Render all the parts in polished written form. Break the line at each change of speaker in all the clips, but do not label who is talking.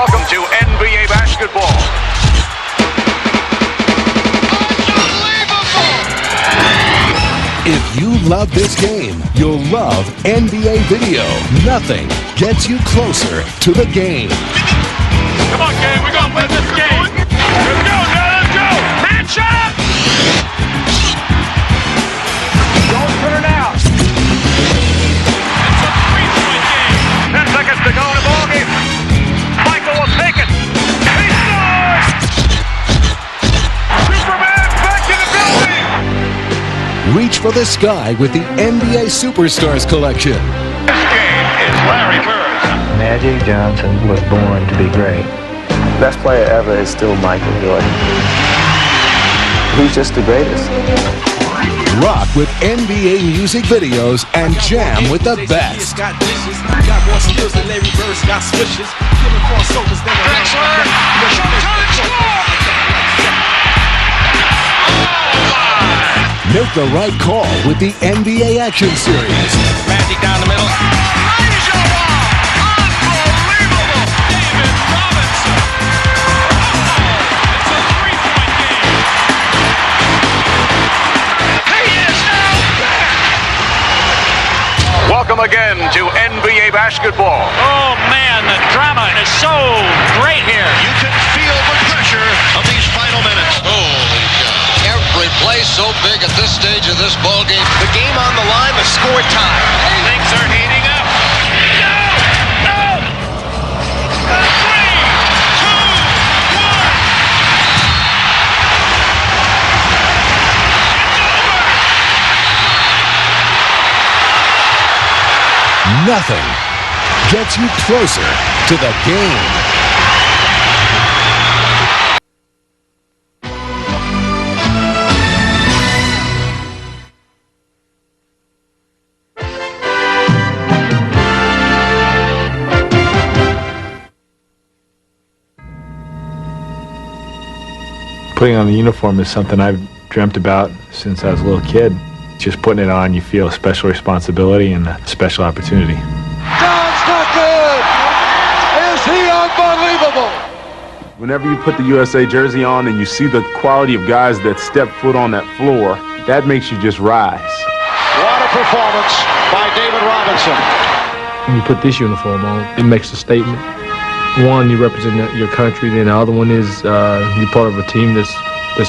Welcome to NBA basketball.
If you love this game, you'll love NBA video. Nothing gets you closer to the game.
Come on, gang, we're gonna win this game. Here we go, let's go. Match up. Don't turn out. It's a 3-point game. 10 seconds to go in the ball game. Michael will take it. He scores. Superman back in the building.
Reach for the sky with the NBA Superstars collection.
This game is Larry Bird.
Magic Johnson was born to be great.
Best player ever is still Michael Jordan. He's just the greatest.
Rock with NBA music videos and jam with the best.
Got dishes, got more skills than Larry Bird's got swishes. Killing crossovers, then
Drexler, showtime score!
Make the right call with the NBA Action Series.
Magic down the middle. Unbelievable! David Robinson. It's a 3-point game. He is out there. Welcome again to NBA basketball. Oh man, the drama is so great here. You can feel the pressure of these final minutes. Holy cow.
Every play so big at this stage of this ball game.
The game on the line, the score time. Things are heating up. No! No! 3, 2, 1.
Nothing gets you closer to the game.
Putting on the uniform is something I've dreamt about since I was a little kid. Just putting it on, you feel a special responsibility and a special opportunity.
John's not good! Is he unbelievable?
Whenever you put the USA jersey on and you see the quality of guys that step foot on that floor, that makes you just rise.
What a performance by David Robinson.
When you put this uniform on, it makes a statement. One, you represent your country, then the other one is you're part of a team that's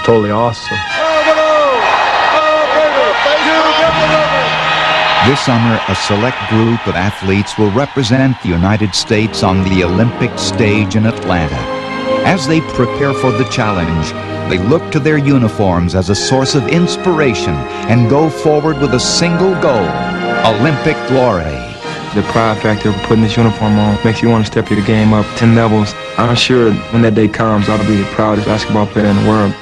totally awesome.
This summer, a select group of athletes will represent the United States on the Olympic stage in Atlanta. As they prepare for the challenge, they look to their uniforms as a source of inspiration and go forward with a single goal: Olympic glory.
The pride factor of putting this uniform on makes you want to step your game up 10 levels. I'm sure when that day comes, I'll be the proudest basketball player in the world.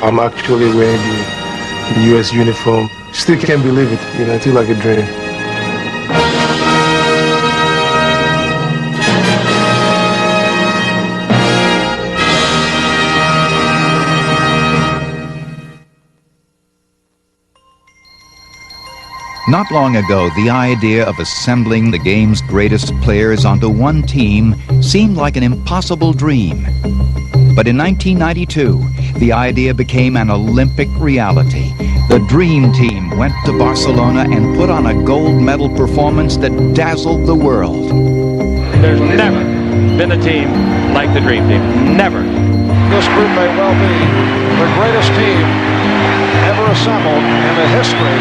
I'm actually wearing the U.S. uniform. Still can't believe it, you know, it's like a dream.
Not long ago, the idea of assembling the game's greatest players onto one team seemed like an impossible dream. But in 1992, the idea became an Olympic reality. The Dream Team went to Barcelona and put on a gold medal performance that dazzled the world.
There's never been a team like the Dream Team. Never.
This group may well be the greatest team ever assembled in the history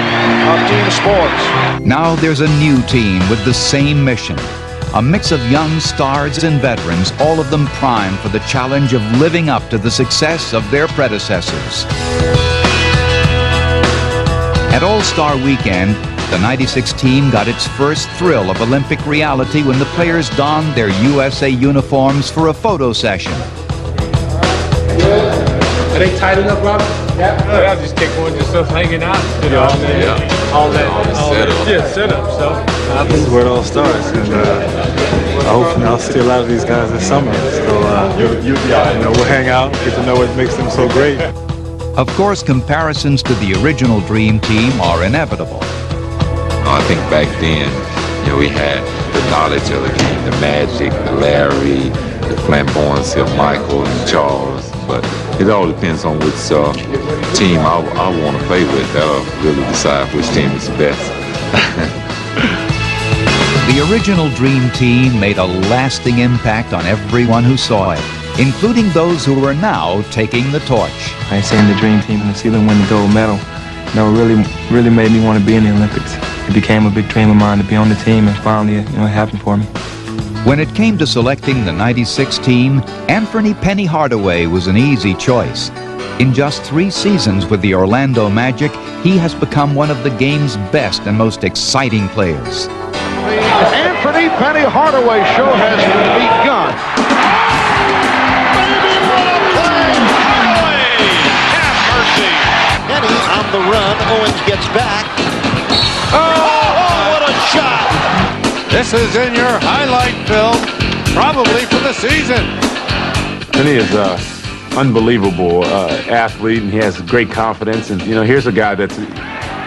of team sports.
Now there's a new team with the same mission. A mix of young stars and veterans, all of them primed for the challenge of living up to the success of their predecessors. At All-Star Weekend, the '96 team got its first thrill of Olympic reality when the players donned their USA uniforms for a photo session.
Are they tightened up, Robert? Yeah. I just kept going, just stuff hanging out. You know, all that setup. So
This is where it all starts, and I hope I'll see a lot of these guys this summer. So we'll hang out, get to know what makes them so great.
Of course, comparisons to the original Dream Team are inevitable.
I think back then, we had the knowledge of the Magic, the Larry, the flamboyancy of Michael and Charles, but it all depends on which team I want to play with. That'll really decide which team is the best.
The original Dream Team made a lasting impact on everyone who saw it, including those who are now taking the torch.
I seen the Dream Team and to see them win the gold medal, really made me want to be in the Olympics. It became a big dream of mine to be on the team, and finally, it happened for me.
When it came to selecting the '96 team, Anthony Penny Hardaway was an easy choice. In just 3 seasons with the Orlando Magic, he has become one of the game's best and most exciting players.
The Anthony Penny Hardaway show has begun.
Baby, what a play! Hardaway! Have mercy!
Penny on the run. Owens gets back. Oh, what a shot!
This is in your highlight film, probably for the season.
Penny is unbelievable athlete, and he has great confidence. And here's a guy that's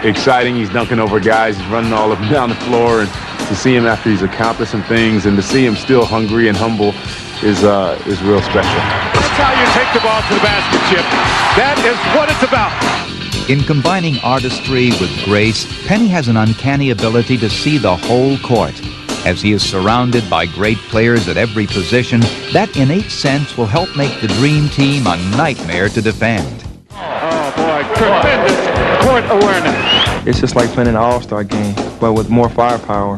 exciting. He's dunking over guys. He's running all up and down the floor, and to see him after he's accomplished some things, and to see him still hungry and humble is real special.
That's how you take the ball to the basket, Chip. That is what it's about.
In combining artistry with grace, Penny has an uncanny ability to see the whole court. As he is surrounded by great players at every position, that innate sense will help make the Dream Team a nightmare to defend.
Oh, boy, tremendous court awareness.
It's just like playing an all-star game, but with more firepower.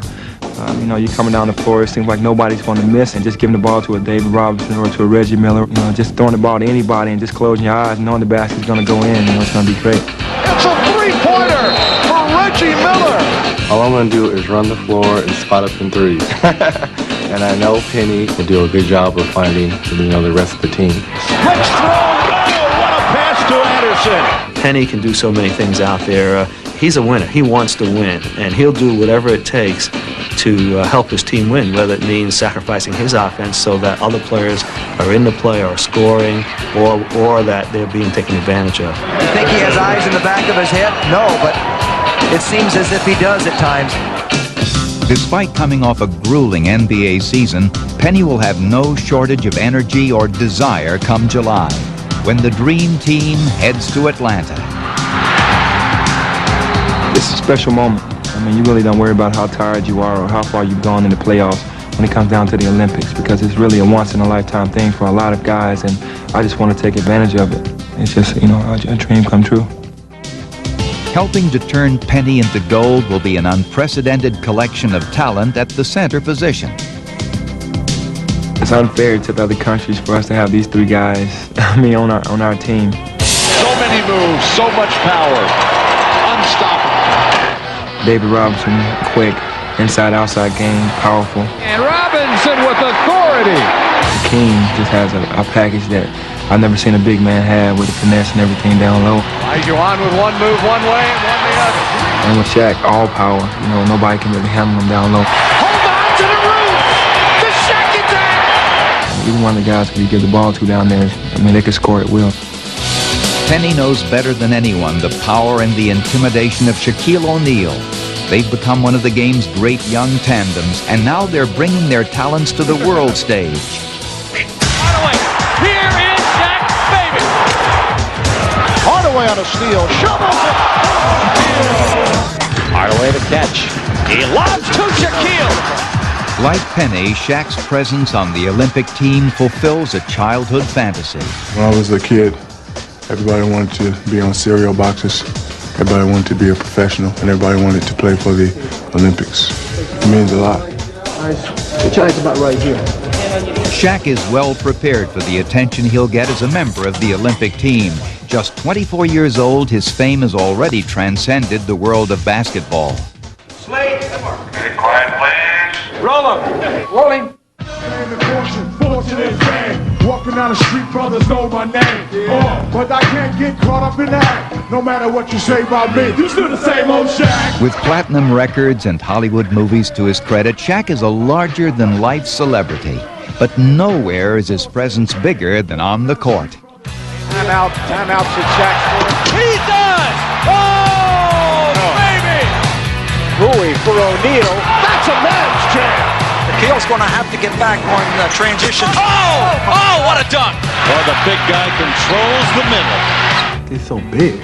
You're coming down the floor, it seems like nobody's going to miss, and just giving the ball to a David Robinson or to a Reggie Miller, just throwing the ball to anybody and just closing your eyes and knowing the basket's going to go in, it's going to be great.
It's a three-pointer for Reggie Miller.
All I'm going to do is run the floor and spot up in threes. And I know Penny will do a good job of finding the rest of the team.
Switch throw. Oh, what a pass to Anderson.
Penny can do so many things out there. He's a winner. He wants to win, and he'll do whatever it takes to help his team win, whether it means sacrificing his offense so that other players are in the play or scoring, or that they're being taken advantage of.
You think he has eyes in the back of his head? No, but it seems as if he does at times.
Despite coming off a grueling NBA season, Penny will have no shortage of energy or desire come July, when the Dream Team heads to Atlanta.
It's a special moment. You really don't worry about how tired you are or how far you've gone in the playoffs when it comes down to the Olympics, because it's really a once-in-a-lifetime thing for a lot of guys, and I just want to take advantage of it. It's just, a dream come true.
Helping to turn Penny into gold will be an unprecedented collection of talent at the center position.
It's unfair to the other countries for us to have these 3 guys, on our team.
So many moves, so much power, unstoppable.
David Robinson, quick, inside-outside game, powerful.
And Robinson with authority.
King just has a package that I've never seen a big man have, with the finesse and everything down low.
Olajuwon with one move one way and one the other.
And with Shaq, all power. Nobody can really handle him down low.
Hold on to the roof. The Shaq attack.
Even one of the guys who you give the ball to down there, they can score at will.
Penny knows better than anyone the power and the intimidation of Shaquille O'Neal. They've become one of the game's great young tandems, and now they're bringing their talents to the world stage.
Hardaway, here is Shaq, baby. Hardaway on a steal, shovels it.
Hardaway to catch. He lobs to Shaquille.
Like Penny, Shaq's presence on the Olympic team fulfills a childhood fantasy.
When I was a kid, everybody wanted to be on cereal boxes. Everybody wanted to be a professional, and everybody wanted to play for the Olympics. It means a lot.
The child's about right here.
Shaq is well prepared for the attention he'll get as a member of the Olympic team. Just 24 years old, his fame has already transcended the world of basketball.
Slate. Okay, quiet, please. Roll him.
Rolling.
Walking down the street, brothers know my name. But I can't get caught up in that. No matter what you say about me, you still the same old Shaq.
With platinum records and Hollywood movies to his credit, Shaq is a larger-than-life celebrity. But nowhere is his presence bigger than on the court.
Timeout to Shaq. He's done! Oh, baby! Bowie for O'Neal. That's a man's jam.
The
Beal's going to have to get back on transition.
Oh, what a dunk!
Well, the big guy controls the middle.
He's so big.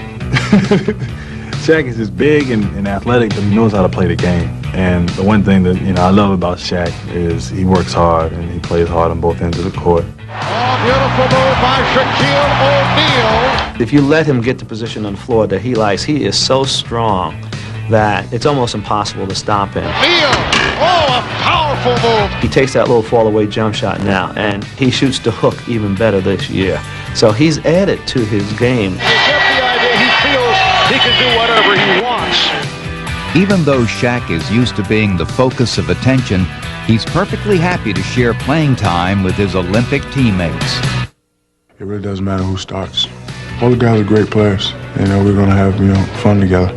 Shaq is just big and athletic, but he knows how to play the game. And the one thing that I love about Shaq is he works hard and he plays hard on both ends of the court.
Oh, beautiful move by Shaquille O'Neal.
If you let him get the position on the floor that he likes, he is so strong that it's almost impossible to stop him.
Neal, oh, a powerful move.
He takes that little fall-away jump shot now, and he shoots the hook even better this year. So he's added to his game.
You get the idea, he feels he can do whatever he wants.
Even though Shaq is used to being the focus of attention, he's perfectly happy to share playing time with his Olympic teammates.
It really doesn't matter who starts. All the guys are great players. We're going to have, fun together.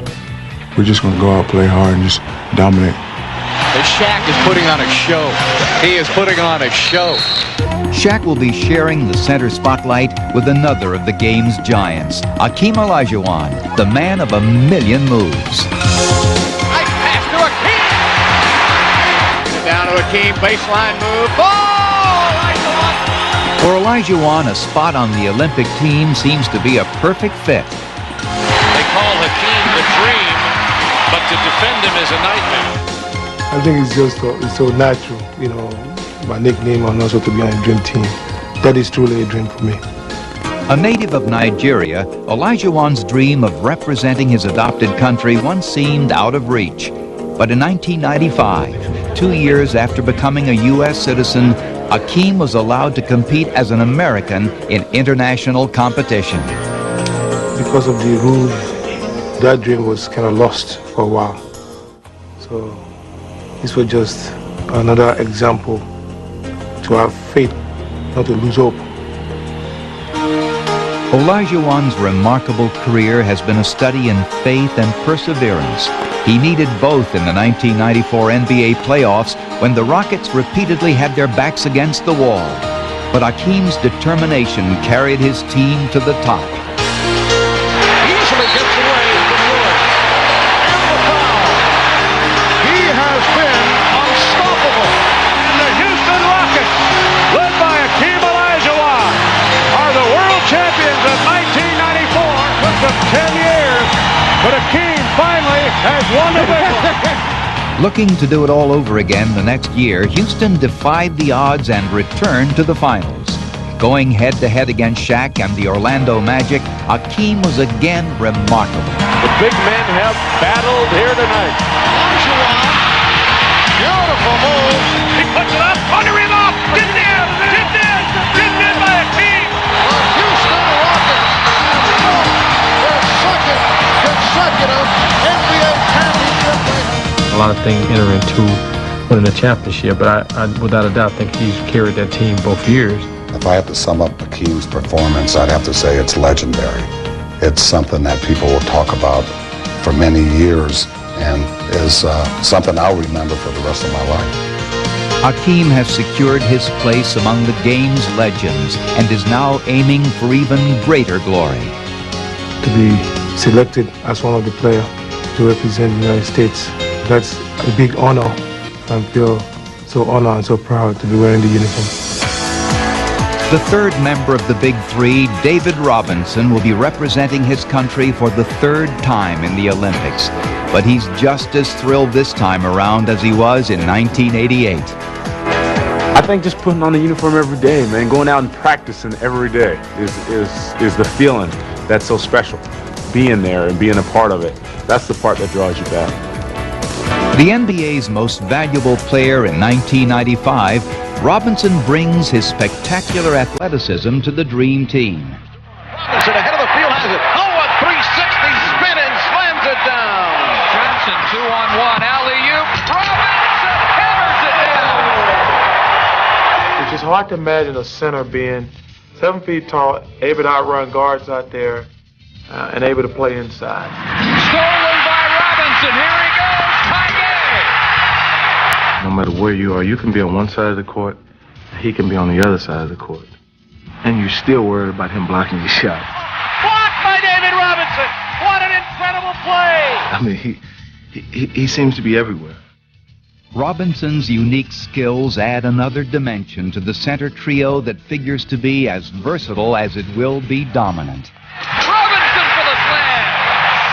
We're just going to go out, play hard, and just dominate.
Shaq is putting on a show. He is putting on a show.
Shaq will be sharing the center spotlight with another of the game's giants, Hakeem Olajuwon, the man of a million moves.
Nice pass to Hakeem. Down to Hakeem, baseline move. Oh, Olajuwon.
For Olajuwon, a spot on the Olympic team seems to be a perfect fit.
They call Hakeem the Dream, but to defend him is a nightmare.
I think it's so natural, my nickname and also to be on a dream team. That is truly a dream for me.
A native of Nigeria, Olajuwon's dream of representing his adopted country once seemed out of reach. But in 1995, 2 years after becoming a U.S. citizen, Hakeem was allowed to compete as an American in international competition.
Because of the rules, that dream was kind of lost for a while. So this was just another example to have faith, not to lose hope.
Olajuwon's remarkable career has been a study in faith and perseverance. He needed both in the 1994 NBA playoffs when the Rockets repeatedly had their backs against the wall. But Hakeem's determination carried his team to the top.
Easily gets away from Lillard. And the foul. He has been unstoppable.
And the Houston Rockets, led by Hakeem Olajuwon, are the world champions of 1994. Took them 10 years, but Hakeem finally has won the big one.
Looking to do it all over again the next year, Houston defied the odds and returned to the finals. Going head-to-head against Shaq and the Orlando Magic, Hakeem was again remarkable.
The big men have battled here tonight.
Olajuwon, beautiful move.
He puts it up, under him off, tipped in by Hakeem.
The Houston Rockets won their second consecutive NBA championship win.
A lot of things enter into winning the championship, but I without a doubt think he's carried that team both years.
If I have to sum up Hakeem's performance, I'd have to say it's legendary. It's something that people will talk about for many years and is something I'll remember for the rest of my life.
Hakeem has secured his place among the game's legends and is now aiming for even greater glory.
To be selected as one of the players to represent the United States, that's a big honor. I feel so honored and so proud to be wearing the uniform.
The third member of the Big Three, David Robinson, will be representing his country for the third time in the Olympics. But he's just as thrilled this time around as he was in 1988.
I think just putting on the uniform every day, man, going out and practicing every day is the feeling that's so special. Being there and being a part of it, that's the part that draws you back.
The NBA's most valuable player in 1995, Robinson brings his spectacular athleticism to the Dream Team.
Robinson ahead of the field has it. Oh, a 360 spin and slams it down.
Johnson 2-on-1 alley-oop. Robinson hammers it down.
It's just hard to imagine a center being 7 feet tall, able to outrun guards out there, and able to play inside.
Stolen by Robinson. Here he goes.
No matter where you are, you can be on one side of the court, he can be on the other side of the court. And you're still worried about him blocking your shot.
Blocked by David Robinson. What an incredible play.
I mean, he seems to be everywhere.
Robinson's unique skills add another dimension to the center trio that figures to be as versatile as it will be dominant.
Robinson for the slam.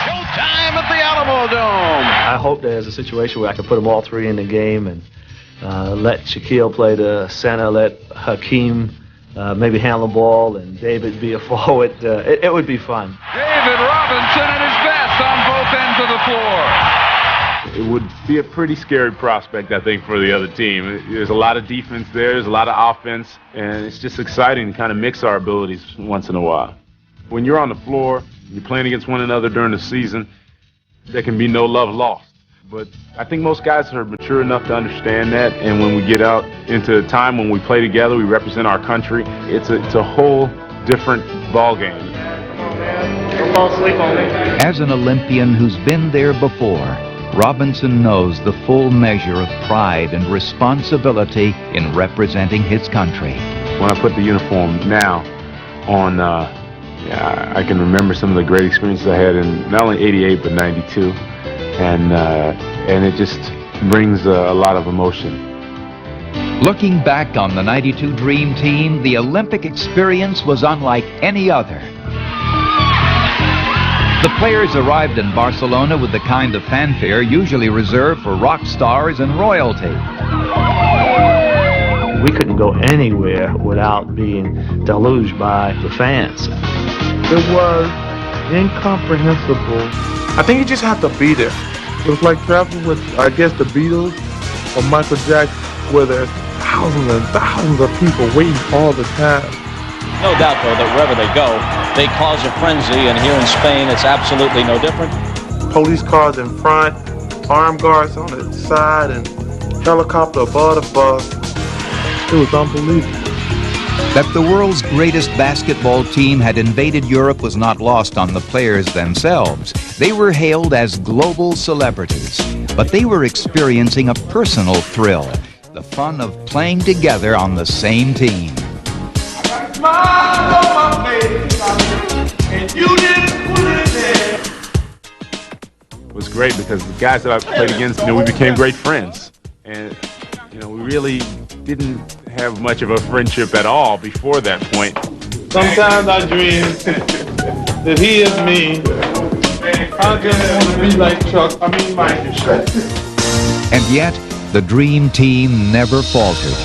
Showtime at the Alamo Dome.
I hope there's a situation where I can put them all three in the game and let Shaquille play the center, let Hakeem maybe handle the ball, and David be a forward. It would be fun.
David Robinson at his best on both ends of the floor.
It would be a pretty scary prospect, I think, for the other team. There's a lot of defense there, there's a lot of offense, and it's just exciting to kind of mix our abilities once in a while. When you're on the floor, you're playing against one another during the season, there can be no love lost. But I think most guys are mature enough to understand that, and when we get out into a time when we play together, we represent our country, it's a whole different ball game.
Don't fall asleep on me.
As an Olympian who's been there before, Robinson knows the full measure of pride and responsibility in representing his country.
When I put the uniform now on, I can remember some of the great experiences I had in not only '88 but '92, and it just brings a lot of emotion.
Looking back on the '92 Dream Team, the Olympic experience was unlike any other. The players arrived in Barcelona with the kind of fanfare usually reserved for rock stars and royalty.
We couldn't go anywhere without being deluged by the fans.
It was incomprehensible. I think you just have to be there. It was like traveling with, I guess, the Beatles or Michael Jackson, where there's thousands and thousands of people waiting all the time.
No doubt, though, that wherever they go, they cause a frenzy, and here in Spain, it's absolutely no different.
Police cars in front, armed guards on the side, and helicopter above the bus. It was unbelievable.
That the world's greatest basketball team had invaded Europe was not lost on the players themselves. They were hailed as global celebrities, but they were experiencing a personal thrill, the fun of playing together on the same team.
It was great because the guys that I played against, we became great friends. And, we really didn't have much of a friendship at all before that point.
Sometimes I dream that he is me. I just want to be like Chuck, Mike.
And yet, the Dream Team never faltered.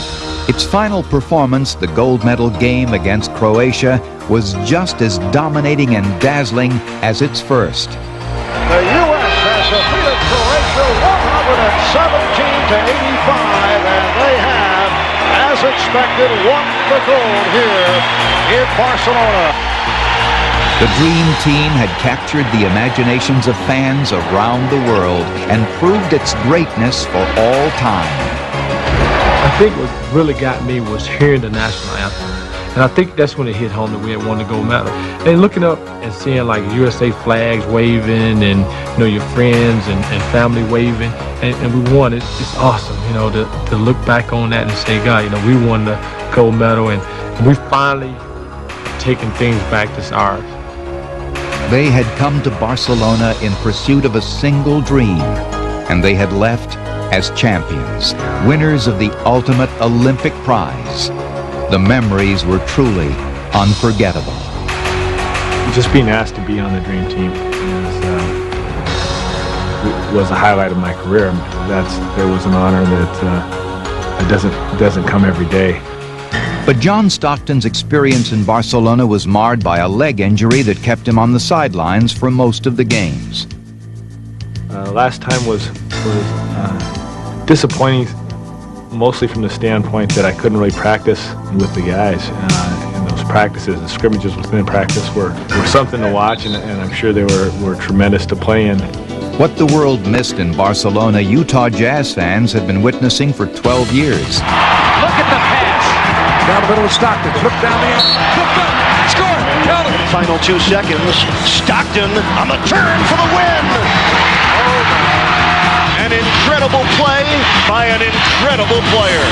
Its final performance, the gold medal game against Croatia, was just as dominating and dazzling as its first.
The U.S. has defeated Croatia 117-85, and they have, as expected, won the gold here in Barcelona.
The Dream Team had captured the imaginations of fans around the world and proved its greatness for all time.
I think what really got me was hearing the national anthem. And I think that's when it hit home that we had won the gold medal. And looking up and seeing like USA flags waving and, your friends and family waving, and we won. It's awesome, to look back on that and say, God, we won the gold medal and we finally taken things back that's ours.
They had come to Barcelona in pursuit of a single dream, and they had left as champions, winners of the ultimate Olympic prize. The memories were truly unforgettable.
Just being asked to be on the Dream Team was a highlight of my career. It was an honor that it doesn't come every day.
But John Stockton's experience in Barcelona was marred by a leg injury that kept him on the sidelines for most of the games.
Last time was disappointing, mostly from the standpoint that I couldn't really practice with the guys. And those practices, the scrimmages within practice were something to watch, and I'm sure they were tremendous to play in.
What the world missed in Barcelona, Utah Jazz fans had been witnessing for 12 years.
Look at the pass.
Down the middle of Stockton. Look down the outside. Look up. Score. Count it.
Final 2 seconds. Stockton on the turn for the win. An incredible play by an incredible player.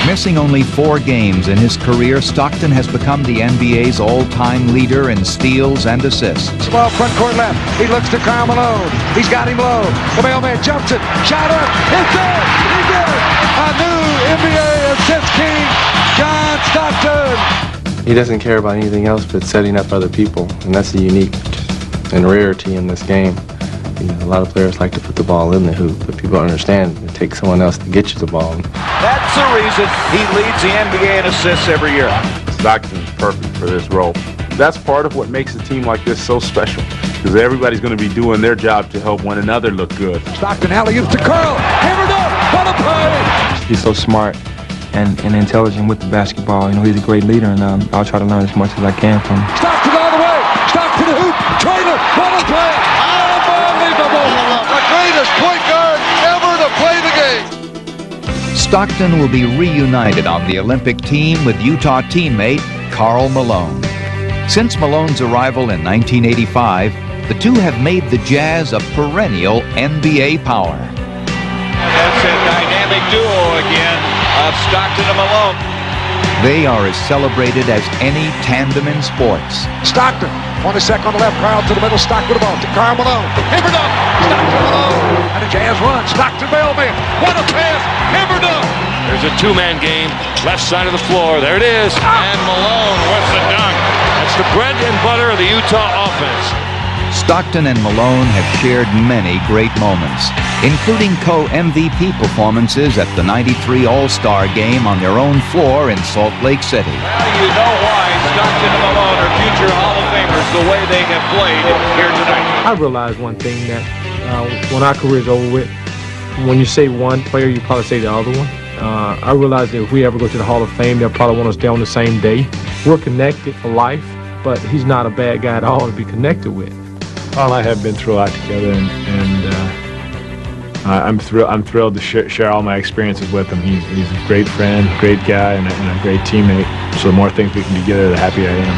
Missing only 4 games in his career, Stockton has become the NBA's all-time leader in steals and assists.
Ball front court left. He looks to Karl Malone. He's got him low. The mailman jumps it. Shot up. It's there. He did it. A new NBA assist king, John Stockton.
He doesn't care about anything else but setting up other people, and that's a unique and rarity in this game. You know, a lot of players like to put the ball in the hoop, but people don't understand it takes someone else to get you the ball.
That's the reason he leads the NBA in assists every year.
Stockton's perfect for this role. That's part of what makes a team like this so special, because everybody's going to be doing their job to help one another look good.
Stockton alley-oop to Karl. Hammered up. What a play!
He's so smart and intelligent with the basketball. You know, he's a great leader, and I'll try to learn as much as I can from him.
Stockton all the way. Stockton to the hoop. Trainer. What a play! Unbelievable! The greatest point guard ever to play the game.
Stockton will be reunited on the Olympic team with Utah teammate Karl Malone. Since Malone's arrival in 1985, the two have made the Jazz a perennial NBA power.
That's a dynamic duo again of Stockton and Malone.
They are as celebrated as any tandem in sports.
Stockton, 22nd on the left, Karl to the middle, Stockton with the ball to Karl Malone. Hammered up, Stockton Malone. And a Jazz run, Stockton mailman. What a pass, hammered up.
There's a two-man game, left side of the floor. There it is. And Malone with the dunk. That's the bread and butter of the Utah offense.
Stockton and Malone have shared many great moments, including co-MVP performances at the '93 All-Star Game on their own floor in Salt Lake City.
Well, you know why Stockton and Malone are future Hall of Famers, the way they have played here tonight.
I realized one thing, that when our career is over with, when you say one player, you probably say the other one. I realized that if we ever go to the Hall of Fame, they'll probably want us there on the same day. We're connected for life, but he's not a bad guy at all to be connected with.
Paul and I have been through a lot together, and I'm thrilled to share all my experiences with him. He's a great friend, great guy, and a great teammate. So the more things we can do together, the happier I am.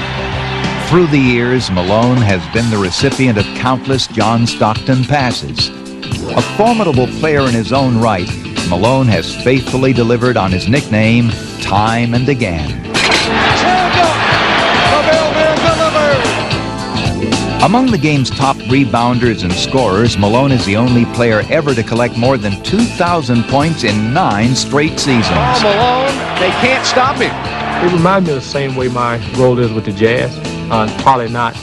Through the years, Malone has been the recipient of countless John Stockton passes. A formidable player in his own right, Malone has faithfully delivered on his nickname time and again. Among the game's top rebounders and scorers, Malone is the only player ever to collect more than 2,000 points in 9 straight seasons.
Karl Malone, they can't stop him.
It reminds me of the same way my role is with the Jazz. Probably not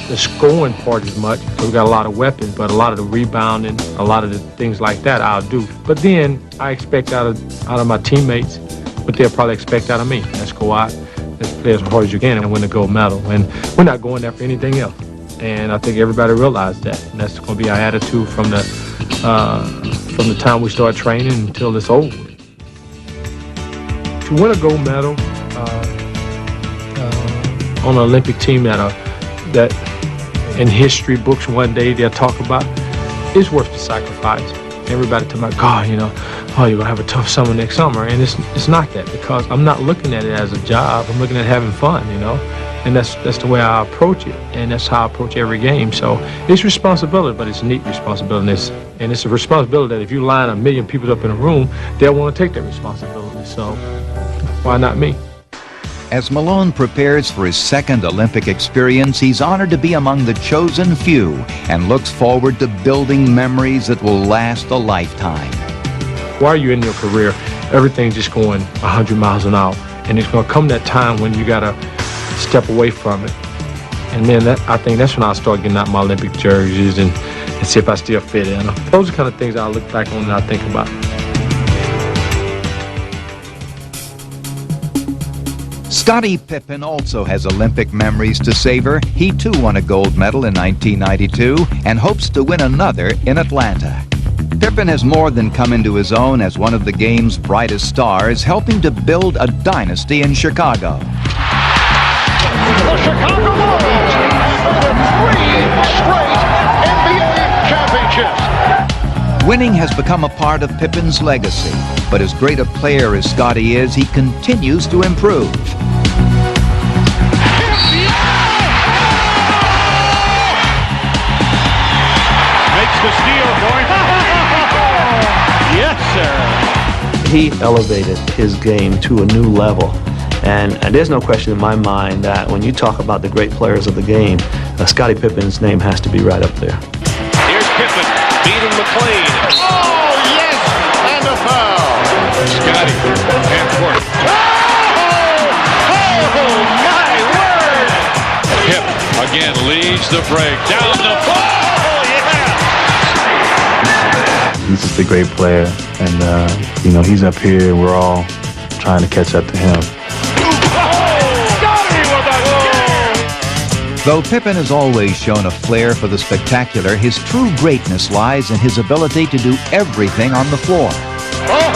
the scoring part as much, because we got a lot of weapons, but a lot of the rebounding, a lot of the things like that I'll do. But then I expect out of my teammates what they'll probably expect out of me. Let's go out, let's play as hard as you can and win the gold medal. And we're not going there for anything else. And I think everybody realized that. And that's going to be our attitude from the time we start training until it's over. To win a gold medal on an Olympic team that in history books one day they'll talk about, it's worth the sacrifice. Everybody talking about, God, you know, oh, you're going to have a tough summer next summer. And it's not that, because I'm not looking at it as a job. I'm looking at having fun, you know. And that's the way I approach it, and that's how I approach every game. So it's responsibility, but it's a neat responsibility. And it's a responsibility that if you line 1 million people up in a room, they'll want to take that responsibility. So why not me?
As Malone prepares for his second Olympic experience, he's honored to be among the chosen few and looks forward to building memories that will last a lifetime.
While you're in your career, everything's just going 100 miles an hour. And it's going to come that time when you got to step away from it. And then I think that's when I'll start getting out my Olympic jerseys and see if I still fit in them. Those are the kind of things I'll look back on and I'll think about.
Scottie Pippen also has Olympic memories to savor. He too won a gold medal in 1992 and hopes to win another in Atlanta. Pippen has more than come into his own as one of the game's brightest stars, helping to build a dynasty in Chicago.
The Chicago Bulls have 3 straight NBA championships.
Winning has become a part of Pippen's legacy, but as great a player as Scottie is, he continues to improve.
Makes the steal going. Yes, sir.
he elevated his game to a new level. And there's no question in my mind that when you talk about the great players of the game, Scottie Pippen's name has to be right up there.
Here's Pippen beating McLean. Oh, yes! And a foul. Scottie, half court. Oh, my word! Pip again leads the break. Down the floor.
He's just a great player, and you know, he's up here, and we're all trying to catch up to him.
Though Pippen has always shown a flair for the spectacular, his true greatness lies in his ability to do everything on the floor.
What a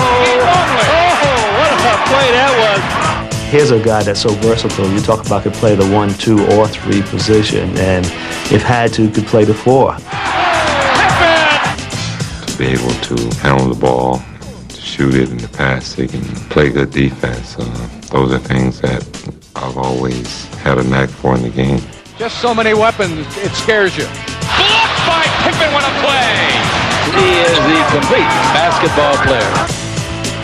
play that was.
Here's a guy that's so versatile. You talk about could play the 1, 2, or 3 position, and if had to, could play the 4.
To be able to handle the ball, to shoot it in the pass, he can play good defense. Those are things that I've always had a knack for in the game.
Just so many weapons, it scares you.
Blocked by Pippen with a play. He is the complete basketball player.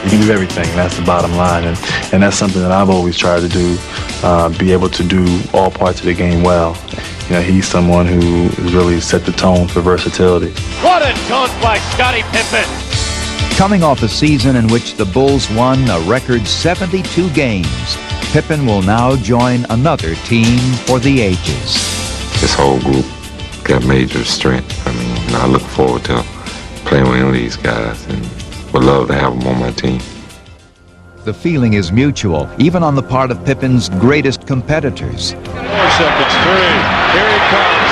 He can do everything, and that's the bottom line, and that's something that I've always tried to do, be able to do all parts of the game well. You know, he's someone who really set the tone for versatility.
What a dunk by Scottie Pippen.
Coming off a season in which the Bulls won a record 72 games, Pippen will now join another team for the ages.
This whole group got major strength. I mean, I look forward to playing with any of these guys and would love to have them on my team.
The feeling is mutual, even on the part of Pippen's greatest competitors.
4 seconds, 3. Here he comes.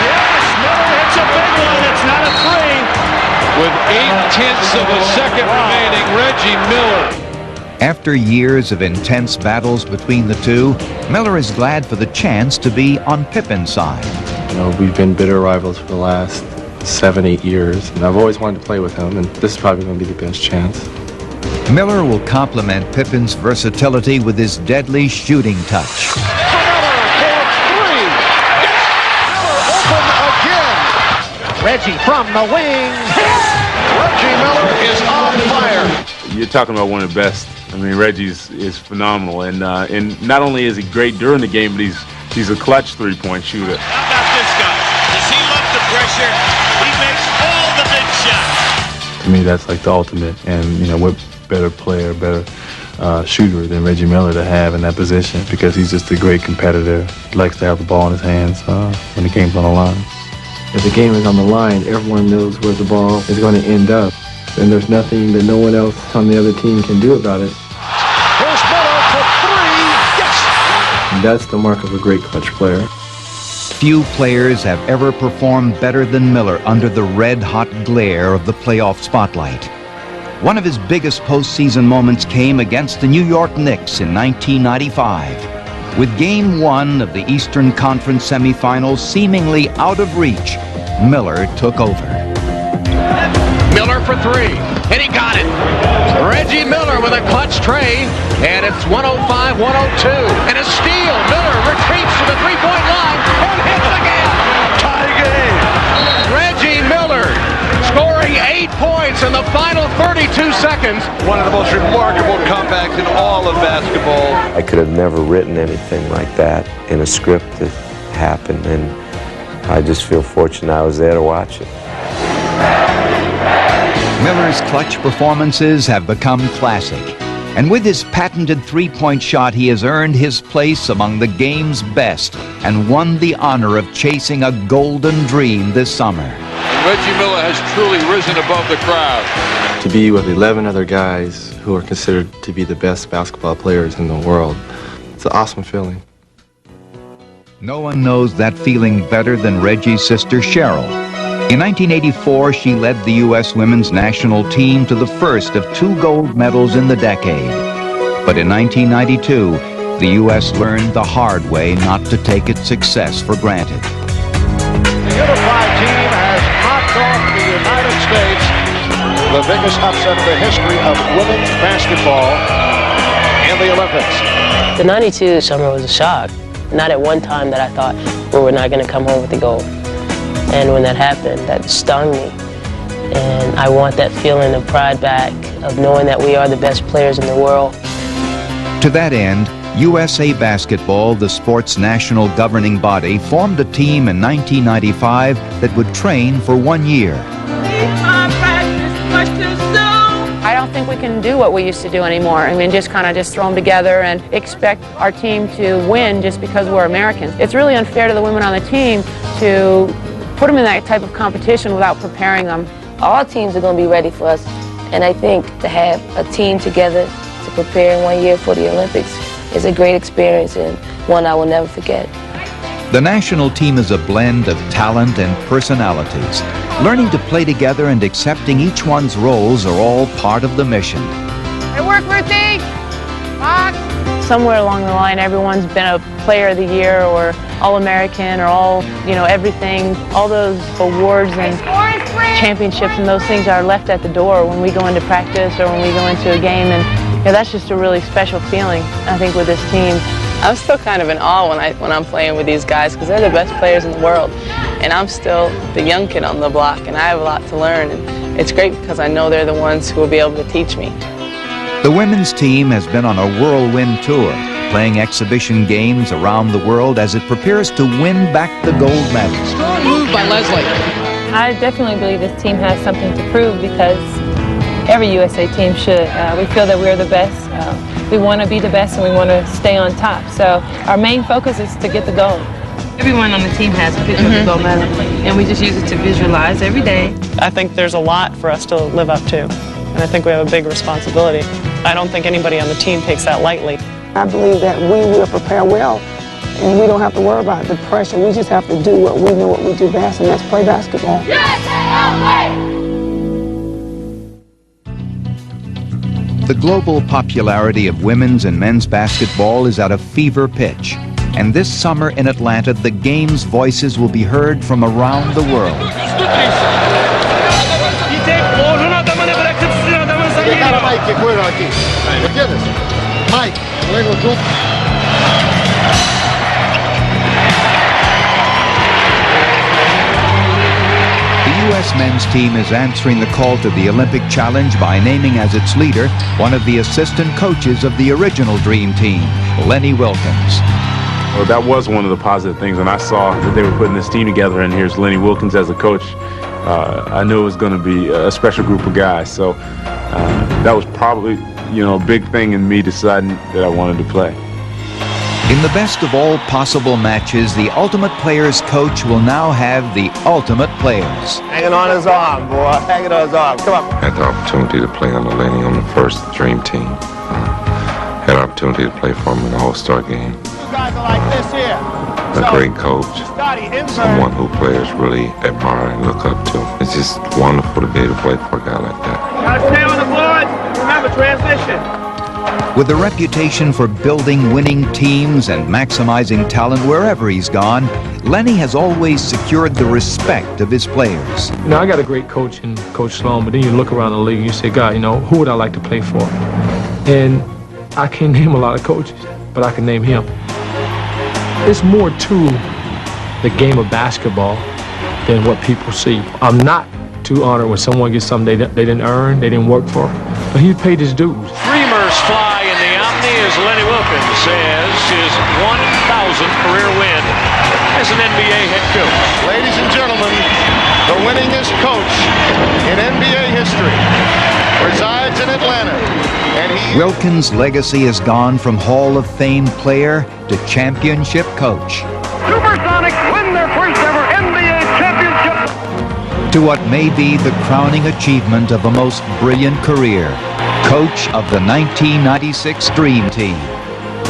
Yes, Miller hits a big one. It's not a 3. With 0.8 of a second remaining, Reggie Miller.
After years of intense battles between the two, Miller is glad for the chance to be on Pippen's side.
You know, we've been bitter rivals for the last 7, 8 years, and I've always wanted to play with him, and this is probably going to be the best chance.
Miller will complement Pippen's versatility with his deadly shooting touch.
Reggie from the wing.
Reggie Miller is on fire.
You're talking about one of the best. I mean, Reggie's is phenomenal, and not only is he great during the game, but he's a clutch three-point shooter.
How about this guy? Does he love the pressure? He makes all the big shots.
To me, that's like the ultimate, and you know, what better player, better shooter than Reggie Miller to have in that position, because he's just a great competitor. He likes to have the ball in his hands when the game's on the line. If the game is on the line, everyone knows where the ball is going to end up, and there's nothing that no one else on the other team can do about it.
Here's Miller for 3. Yes!
And that's the mark of a great clutch player.
Few players have ever performed better than Miller under the red-hot glare of the playoff spotlight. One of his biggest postseason moments came against the New York Knicks in 1995. With Game 1 of the Eastern Conference semifinals seemingly out of reach, Miller took over.
Miller for 3, and he got it. Reggie Miller with a clutch trade, and it's 105-102. And a steal. Miller retreats to the three-point line and hits again. Tie game. Reggie Miller scoring 8 points in the final 32 seconds. One of the most remarkable comebacks in all of basketball.
I could have never written anything like that in a script that happened, and I just feel fortunate I was there to watch it.
Miller's clutch performances have become classic, and with his patented three-point shot, he has earned his place among the game's best and won the honor of chasing a golden dream this summer.
Reggie Miller has truly risen above the crowd.
To be with 11 other guys who are considered to be the best basketball players in the world, it's an awesome feeling.
No one knows that feeling better than Reggie's sister Cheryl. In 1984, she led the U.S. women's national team to the first of 2 gold medals in the decade. But in 1992, the U.S. learned the hard way not to take its success for granted.
The unified team has knocked off the United States, the biggest upset in the history of women's basketball in the Olympics.
The 92 summer was a shock. Not at one time that I thought we were not going to come home with the gold. And when that happened, that stung me. And I want that feeling of pride back, of knowing that we are the best players in the world.
To that end, USA Basketball, the sport's national governing body, formed a team in 1995 that would train for 1 year.
I don't think we can do what we used to do anymore. I mean, just throw them together and expect our team to win just because we're Americans. It's really unfair to the women on the team to put them in that type of competition without preparing them.
All teams are going to be ready for us, and I think to have a team together to prepare in 1 year for the Olympics is a great experience and one I will never forget.
The national team is a blend of talent and personalities. Learning to play together and accepting each one's roles are all part of the mission.
Hey, work, Ruthie! Box! Somewhere along the line, everyone's been a Player of the Year or All-American or all, everything. All those awards and championships and those things are left at the door when we go into practice or when we go into a game. And that's just a really special feeling, I think, with this team.
I'm still kind of in awe when I'm playing with these guys because they're the best players in the world. And I'm still the young kid on the block, and I have a lot to learn. And it's great because I know they're the ones who will be able to teach me.
The women's team has been on a whirlwind tour, playing exhibition games around the world as it prepares to win back the gold medal.
Strong move by Leslie.
I definitely believe this team has something to prove because every USA team should. We feel that we're the best. We want to be the best and we want to stay on top. So our main focus is to get the gold.
Everyone on the team has a picture of the gold medal, and we just use it to visualize every day.
I think there's a lot for us to live up to, and I think we have a big responsibility. I don't think anybody on the team takes that lightly.
I believe that we will prepare well, and we don't have to worry about the pressure. We just have to do what we know what we do best, and that's play basketball.
The global popularity of women's and men's basketball is at a fever pitch. And this summer in Atlanta, the game's voices will be heard from around the world. The U.S. men's team is answering the call to the Olympic challenge by naming as its leader one of the assistant coaches of the original Dream Team, Lenny Wilkens.
Well, that was one of the positive things when I saw that they were putting this team together, and here's Lenny Wilkens as a coach. I knew it was going to be a special group of guys, so that was probably, a big thing in me deciding that I wanted to play.
In the best of all possible matches, the Ultimate Players coach will now have the ultimate players.
Hanging on his arm, boy. Hanging on his arm. Come on.
Had the opportunity to play under Lenny on the first Dream Team. Had the opportunity to play for him in the All-Star game.
Guys are like this here.
A great coach, someone who players really admire and look up to. It's just wonderful to be able to play for a guy like that.
Gotta stay on the board. Remember, transition.
With a reputation for building winning teams and maximizing talent wherever he's gone, Lenny has always secured the respect of his players.
I got a great coach in Coach Sloan, but then you look around the league and you say, God, who would I like to play for? And I can't name a lot of coaches, but I can name him. There's more to the game of basketball than what people see. I'm not too honored when someone gets something they didn't earn, they didn't work for, but he paid his dues.
Dreamers fly in the Omni as Lenny Wilkens says his 1,000th career win as an NBA head coach.
Ladies and gentlemen, the winningest coach in NBA history resides in Atlanta. And
Wilkens' legacy has gone from Hall of Fame player to championship coach.
Supersonics win their first ever NBA championship.
To what may be the crowning achievement of a most brilliant career, coach of the 1996 Dream Team.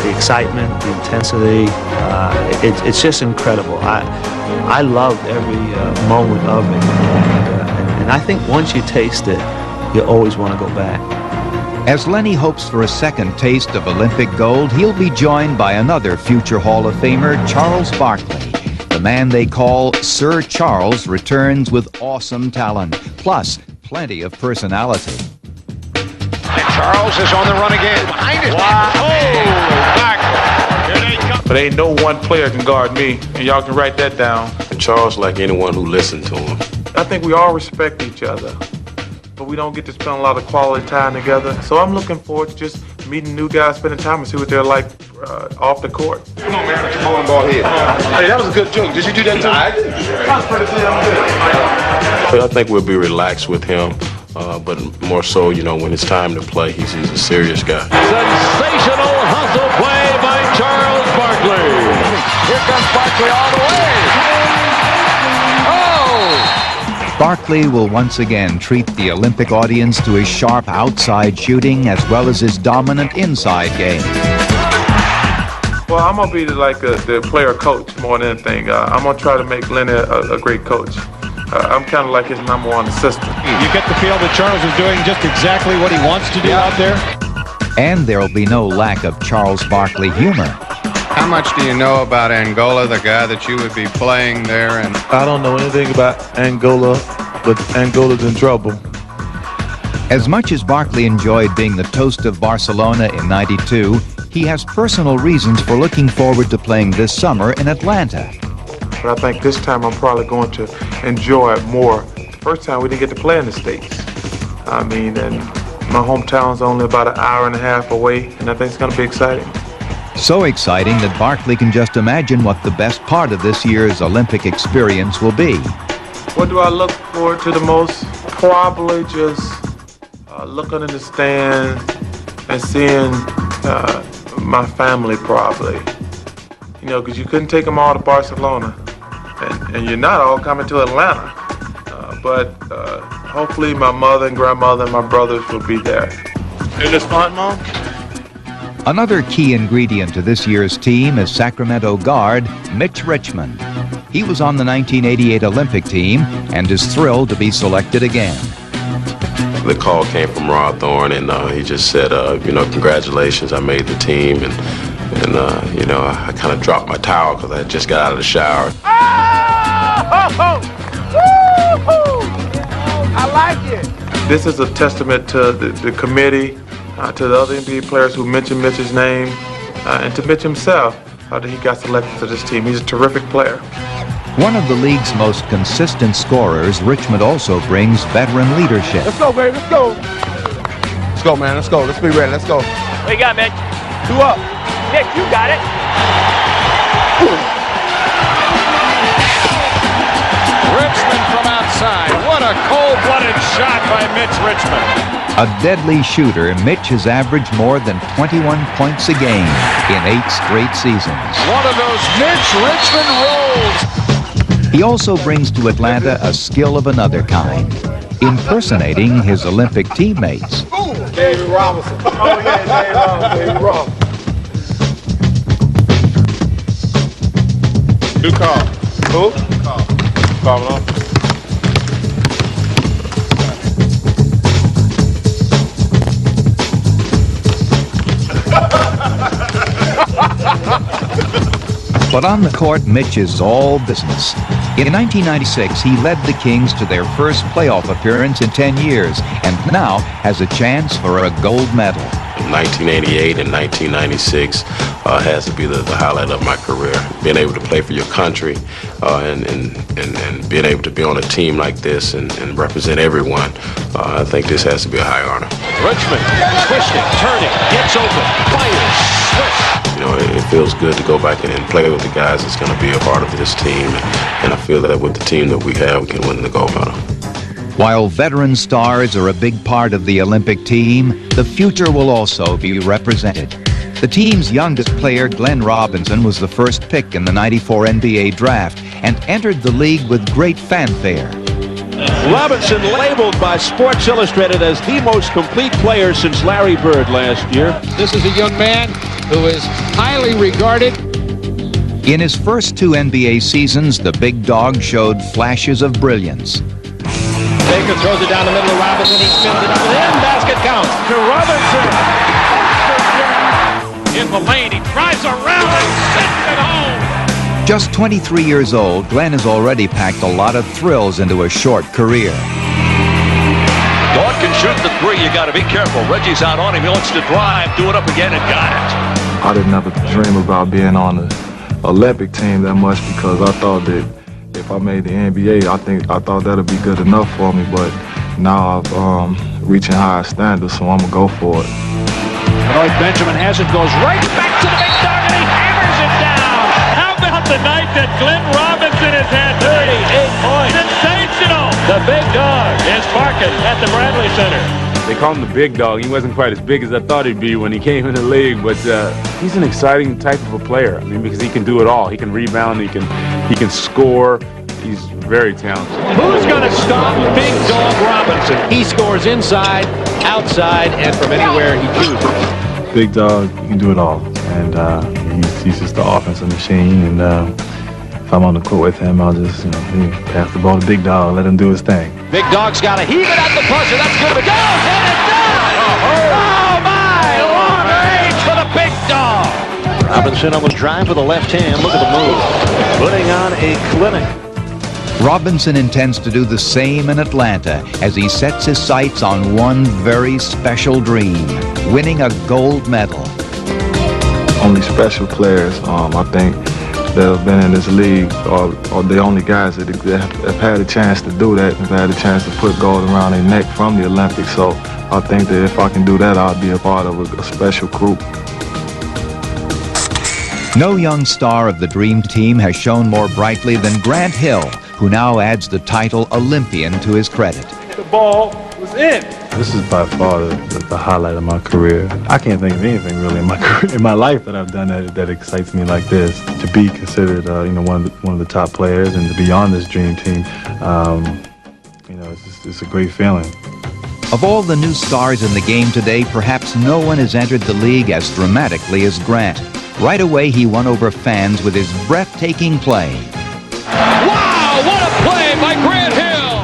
The excitement, the intensity, it's just incredible. I loved every moment of it. And I think once you taste it, you always want to go back.
As Lenny hopes for a second taste of Olympic gold, he'll be joined by another future Hall of Famer, Charles Barkley. The man they call Sir Charles returns with awesome talent, plus plenty of personality.
And Charles is on the run again. Behind his back. Oh, back. Here they come.
But ain't no one player can guard me, and y'all can write that down.
And Charles like anyone who listened to him.
I think we all respect each other. but we don't get to spend a lot of quality time together. So I'm looking forward to just meeting new guys, spending time, and see what they're like off the court.
Come on, man. Come on, ball here. Hey, that was a good joke. Did you do that too? I did. That was pretty damn good.
I think we'll be relaxed with him, but more so, you know, when it's time to play, he's a serious guy.
Sensational hustle play by Charles Barkley. Here comes Barkley all the way. Oh!
Barkley will once again treat the Olympic audience to his sharp outside shooting as well as his dominant inside game.
Well, I'm going to be the player coach more than anything. I'm going to try to make Lenny a great coach. I'm kind of like his #1 assistant.
You get the feel that Charles is doing just exactly what he wants to do out there?
And there'll be no lack of Charles Barkley humor.
How much do you know about Angola, the guy that you would be playing there? And
I don't know anything about Angola, but Angola's in trouble.
As much as Barkley enjoyed being the toast of Barcelona in '92, he has personal reasons for looking forward to playing this summer in Atlanta.
But I think this time I'm probably going to enjoy it more. The first time we didn't get to play in the States. I mean, and my hometown's only about an hour and a half away, and I think it's going to be exciting.
So exciting that Barkley can just imagine what the best part of this year's Olympic experience will be.
What do I look forward to the most? Probably just looking in the stands and seeing my family, probably. You know, because you couldn't take them all to Barcelona. And you're not all coming to Atlanta. But hopefully my mother and grandmother and my brothers will be there. In this fun, Mom?
Another key ingredient to this year's team is Sacramento guard Mitch Richmond. He was on the 1988 Olympic team and is thrilled to be selected again.
The call came from Rod Thorne, and he just said, you know, congratulations, I made the team, and you know, I kind of dropped my towel because I just got out of the shower.
I like it. This is a testament to the committee, to the other NBA players who mentioned Mitch's name, and to Mitch himself, that he got selected to this team. He's a terrific player.
One of the league's most consistent scorers, Richmond also brings veteran leadership.
Let's go, baby. Let's go. Let's go, man. Let's go. Let's be ready. Let's go.
What you got, Mitch?
2 up.
Nick, you got it. Richmond from outside. What a cold-blooded shot by Mitch Richmond.
A deadly shooter, Mitch has averaged more than 21 points a game in 8 straight seasons.
One of those Mitch Richmond rolls.
He also brings to Atlanta a skill of another kind, impersonating his Olympic teammates.
David Robinson. Oh, yeah, David Robinson.
Who called? Who? Call it on.
But on the court, Mitch is all business. In 1996, he led the Kings to their first playoff appearance in 10 years, and now has a chance for a gold medal.
1988 and 1996 has to be the highlight of my career. Being able to play for your country and being able to be on a team like this and represent everyone, I think this has to be a high honor.
Richmond twisting, turning, gets open, fires, swish.
You know, it feels good to go back and play with the guys that's going to be a part of this team, and I feel that with the team that we have, we can win the gold medal.
While veteran stars are a big part of the Olympic team, the future will also be represented. The team's youngest player, Glenn Robinson, was the first pick in the '94 NBA draft and entered the league with great fanfare.
Robinson labeled by Sports Illustrated as the most complete player since Larry Bird last year. This is a young man who is highly regarded.
In his first 2 NBA seasons, the big dog showed flashes of brilliance.
Baker throws it down the middle of Robinson. He spins it up and in. Basket counts to Robinson. In the lane, he drives around and sends it home.
Just 23 years old, Glenn has already packed a lot of thrills into a short career.
Dort can shoot the 3. You got to be careful. Reggie's out on him. He wants to drive, do it up again, and got it.
I didn't ever dream about being on the Olympic team that much because I thought that if I made the NBA, I thought that'd be good enough for me. But now I'm reaching higher standards, so I'm going to go for it.
Benoit Benjamin has it, goes right back to the big dog, and he hammers it down. How about the night that Glenn Robinson has had? 38 points. Sensational. The big dog is barking at the Bradley Center.
They call him the big dog. He wasn't quite as big as I thought he'd be when he came in the league, but he's an exciting type of a player. I mean, because he can do it all. He can rebound, he can score. He's very talented.
Who's going to stop Big Dog Robinson? He scores inside, outside, and from anywhere he chooses.
Big dog, he can do it all, and he's just the offensive machine. And if I'm on the court with him, I'll just pass the ball to Big Dog, let him do his thing.
Big Dog's got to heave it at the buzzer. That's good. It goes, and it does! Oh, my! Long range for the Big Dog! Robinson on the drive with the left hand. Look at the move. Putting on a clinic.
Robinson intends to do the same in Atlanta as he sets his sights on one very special dream, winning a gold medal.
Only special players, I think, that have been in this league are the only guys that have had a chance to do that, have had a chance to put gold around their neck from the Olympics. So I think that if I can do that, I'll be a part of a special group.
No young star of the Dream Team has shown more brightly than Grant Hill, who now adds the title Olympian to his credit.
The ball was in.
This is by far the highlight of my career. I can't think of anything really in my career, in my life that I've done that excites me like this. To be considered, one of the top players and to be on this Dream Team, it's a great feeling.
Of all the new stars in the game today, perhaps no one has entered the league as dramatically as Grant. Right away, he won over fans with his breathtaking play.
Wow, what a play by Grant Hill!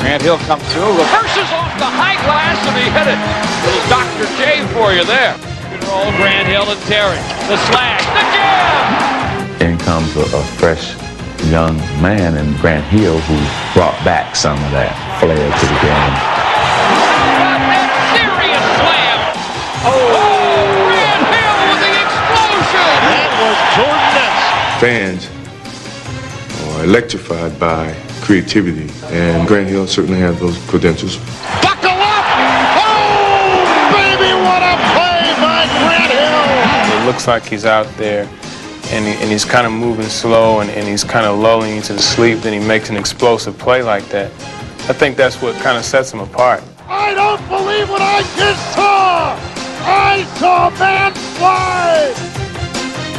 Grant Hill comes through, reverses off the high glass, and he hit it. Little Dr. J for you there. Good roll, Grant Hill and Terry. The slash, the jam!
In comes a fresh young man in Grant Hill who brought back some of that flair to the game.
That serious slam! Oh, Grant Hill with the explosion! That was Jordan.
Fans are electrified by creativity, and Grant Hill certainly has those credentials.
Buckle up! Oh, baby, what a play by Grant Hill!
It looks like he's out there, and he's kind of moving slow, and he's kind of lulling you to sleep, then he makes an explosive play like that. I think that's what kind of sets him apart.
I don't believe what I just saw! I saw a man fly!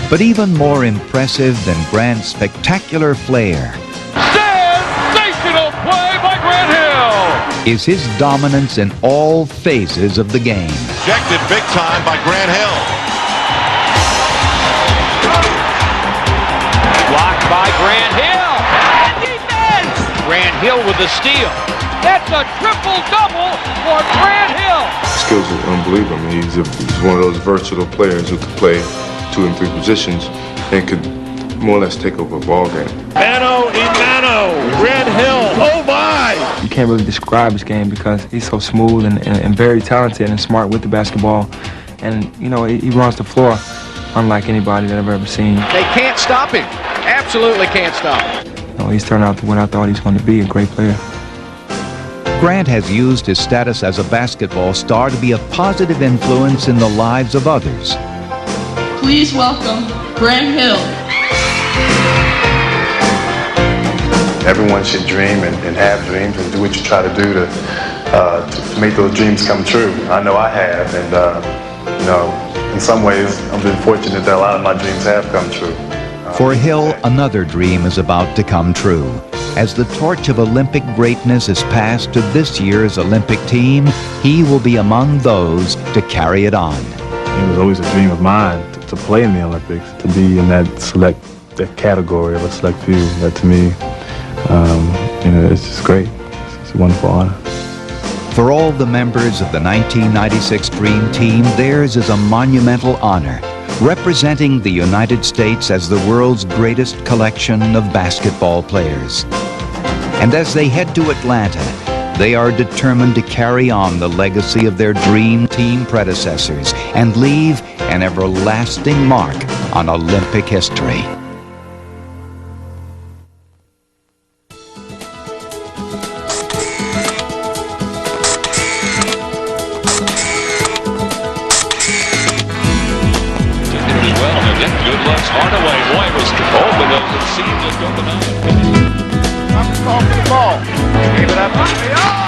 But even more impressive than Grant's spectacular flair
Sensational play by Grant Hill!
is his dominance in all phases of the game.
Ejected big time by Grant Hill.
Blocked by Grant Hill! And defense! Grant Hill with the steal. That's a triple-double for Grant Hill!
Skills are unbelievable. I mean, he's one of those versatile players who can play 2 and 3 positions and could more or less take over a ball game.
Mano Grant Hill, oh my!
You can't really describe his game because he's so smooth and very talented and smart with the basketball. And, he runs the floor unlike anybody that I've ever seen.
They can't stop him. Absolutely can't stop him.
He's turned out to what I thought he was going to be, a great player.
Grant has used his status as a basketball star to be a positive influence in the lives of others.
Please welcome Grant Hill.
Everyone should dream and have dreams and do what you try to do to make those dreams come true. I know I have, and in some ways, I've been fortunate that a lot of my dreams have come true.
For Hill, another dream is about to come true. As the torch of Olympic greatness is passed to this year's Olympic team, he will be among those to carry it on.
It was always a dream of mine to play in the Olympics, to be in that category of a select few. That to me, it's just great. It's a wonderful honor.
For all the members of the 1996 Dream Team, theirs is a monumental honor, representing the United States as the world's greatest collection of basketball players. And as they head to Atlanta, they are determined to carry on the legacy of their Dream Team predecessors and leave an everlasting mark on Olympic history.
Wilson seemed to open up. Call for the ball. Gave it up.